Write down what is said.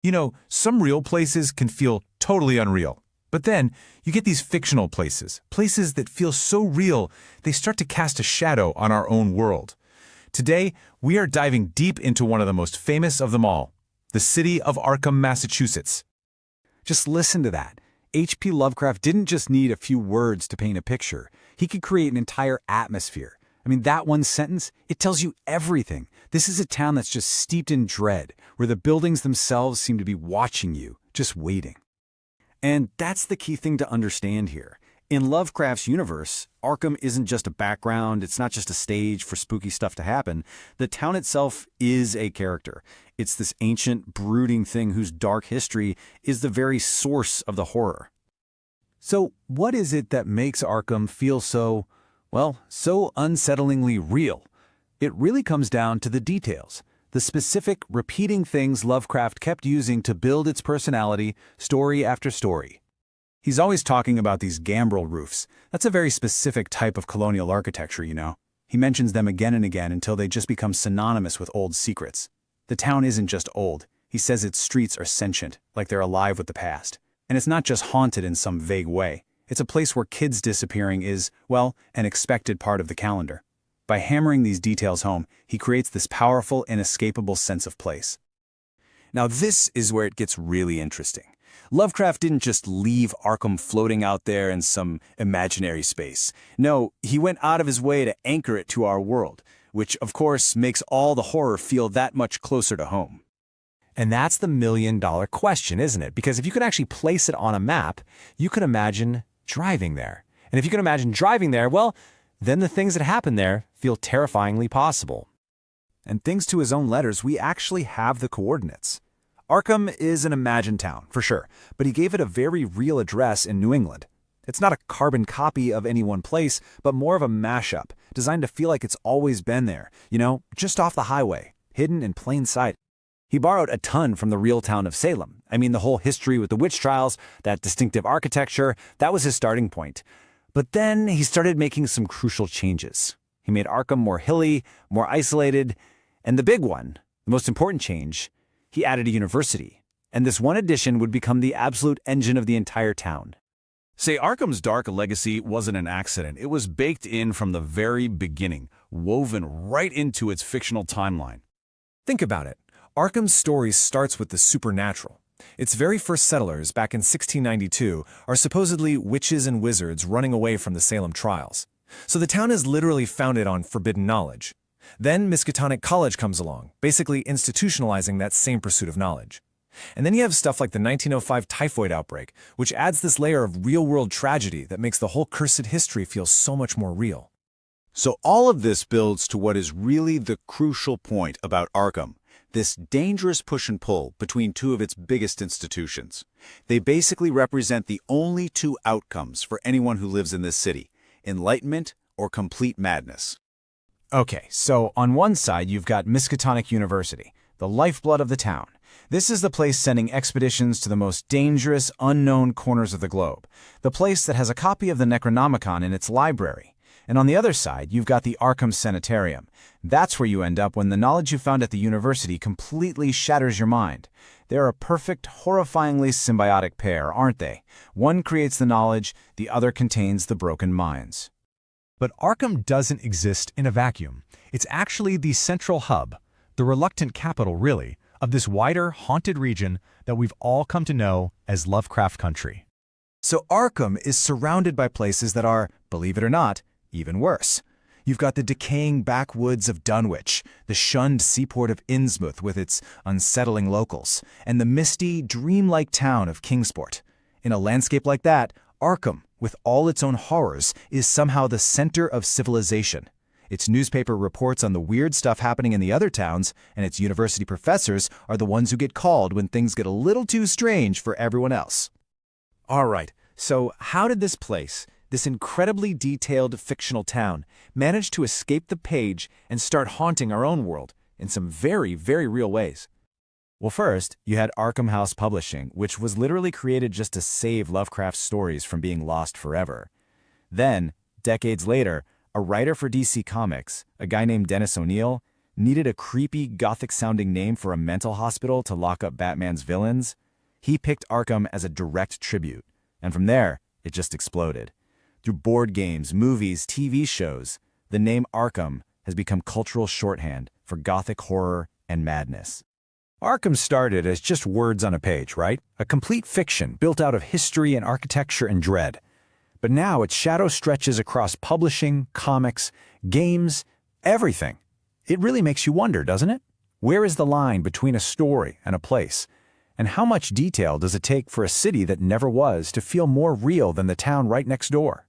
You know, some real places can feel totally unreal. But then, you get these fictional places, places that feel so real, they start to cast a shadow on our own world. Today, we are diving deep into one of the most famous of them all, the city of Arkham, Massachusetts. Just listen to that. H.P. Lovecraft didn't just need a few words to paint a picture. He could create an entire atmosphere. I mean, that one sentence, it tells you everything. This is a town that's just steeped in dread, where the buildings themselves seem to be watching you, just waiting. And that's the key thing to understand here. In Lovecraft's universe, Arkham isn't just a background, it's not just a stage for spooky stuff to happen. The town itself is a character. It's this ancient, brooding thing whose dark history is the very source of the horror. So what is it that makes Arkham feel so unsettlingly real? It really comes down to the details. The specific, repeating things Lovecraft kept using to build its personality, story after story. He's always talking about these gambrel roofs. That's a very specific type of colonial architecture, you know. He mentions them again and again until they just become synonymous with old secrets. The town isn't just old. He says its streets are sentient, like they're alive with the past. And it's not just haunted in some vague way. It's a place where kids disappearing is, well, an expected part of the calendar. By hammering these details home, he creates this powerful, inescapable sense of place. Now this is where it gets really interesting. Lovecraft didn't just leave Arkham floating out there in some imaginary space. No, he went out of his way to anchor it to our world, which of course makes all the horror feel that much closer to home. And that's the million-dollar question, isn't it? Because if you could actually place it on a map, you could imagine driving there. And if you can imagine driving there, well, then the things that happen there feel terrifyingly possible. And thanks to his own letters, we actually have the coordinates. Arkham is an imagined town, for sure, but he gave it a very real address in New England. It's not a carbon copy of any one place, but more of a mashup, designed to feel like it's always been there, you know, just off the highway, hidden in plain sight. He borrowed a ton from the real town of Salem. I mean, the whole history with the witch trials, that distinctive architecture, that was his starting point. But then he started making some crucial changes. He made Arkham more hilly, more isolated, and the big one, the most important change, he added a university. And this one addition would become the absolute engine of the entire town. Say, Arkham's dark legacy wasn't an accident. It was baked in from the very beginning, woven right into its fictional timeline. Think about it. Arkham's story starts with the supernatural. Its very first settlers, back in 1692, are supposedly witches and wizards running away from the Salem trials. So the town is literally founded on forbidden knowledge. Then Miskatonic College comes along, basically institutionalizing that same pursuit of knowledge. And then you have stuff like the 1905 typhoid outbreak, which adds this layer of real-world tragedy that makes the whole cursed history feel so much more real. So all of this builds to what is really the crucial point about Arkham, this dangerous push and pull between two of its biggest institutions. They basically represent the only two outcomes for anyone who lives in this city: enlightenment or complete madness. Okay, so on one side you've got Miskatonic University, the lifeblood of the town. This is the place sending expeditions to the most dangerous, unknown corners of the globe. The place that has a copy of the Necronomicon in its library. And on the other side, you've got the Arkham Sanitarium. That's where you end up when the knowledge you found at the university completely shatters your mind. They're a perfect, horrifyingly symbiotic pair, aren't they? One creates the knowledge, the other contains the broken minds. But Arkham doesn't exist in a vacuum. It's actually the central hub, the reluctant capital, really, of this wider, haunted region that we've all come to know as Lovecraft Country. So Arkham is surrounded by places that are, believe it or not, even worse. You've got the decaying backwoods of Dunwich, the shunned seaport of Innsmouth with its unsettling locals, and the misty, dreamlike town of Kingsport. In a landscape like that, Arkham, with all its own horrors, is somehow the center of civilization. Its newspaper reports on the weird stuff happening in the other towns, and its university professors are the ones who get called when things get a little too strange for everyone else. All right, so how did this place, this incredibly detailed fictional town, manage to escape the page and start haunting our own world in some very, very real ways? Well, first, you had Arkham House Publishing, which was literally created just to save Lovecraft's stories from being lost forever. Then, decades later, a writer for DC Comics, a guy named Dennis O'Neil, needed a creepy, gothic-sounding name for a mental hospital to lock up Batman's villains, he picked Arkham as a direct tribute, and from there, it just exploded. Through board games, movies, TV shows, the name Arkham has become cultural shorthand for gothic horror and madness. Arkham started as just words on a page, right? A complete fiction built out of history and architecture and dread. But now its shadow stretches across publishing, comics, games, everything. It really makes you wonder, doesn't it? Where is the line between a story and a place? And how much detail does it take for a city that never was to feel more real than the town right next door?